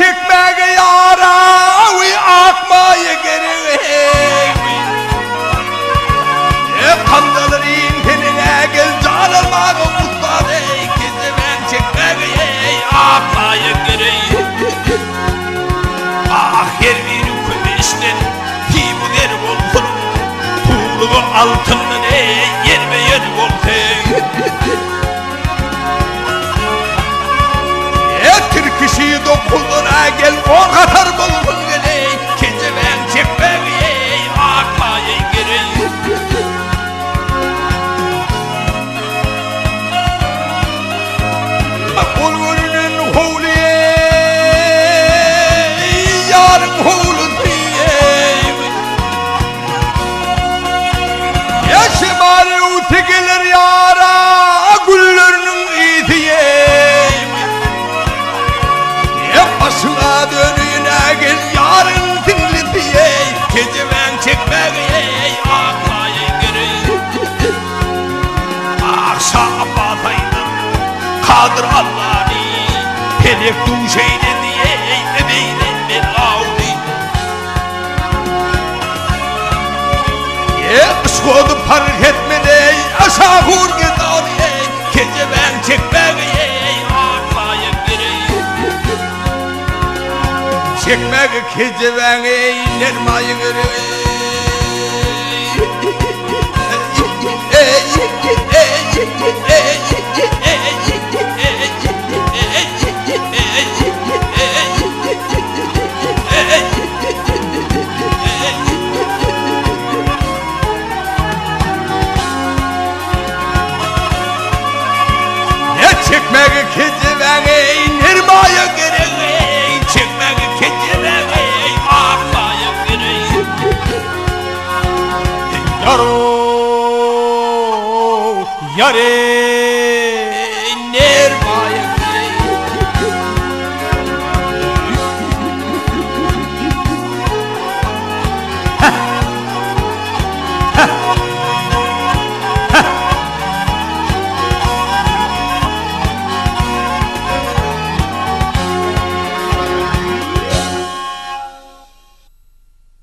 çekmek yara akmayı gerek. Kandaların tenine gel canılmak mutlaka kezemen çekmek akmayı gerek. Ah her bir kümeşten ki bu der olsun tuğluğu altının yer ve yer olsun. Türküşü dokuluna gel on katar bulgun geley kezemen çekmek akmayı gerek. Bulgurunun hulu yarın hulu diye yaşımarı utegeler yara güllerinin idiye. Başına dönüne gel yarın dinli diye kezemen çekmek akmayı gerek. Akşam bataydı kadır Allah'ını pelek duşeydi diye ebeyden ben ağlı. Skodu fark etmedi aşağı vur git ağlı kezemen çekmek akmayı gerek. Çekmek kezeven nermayı gerek. Ey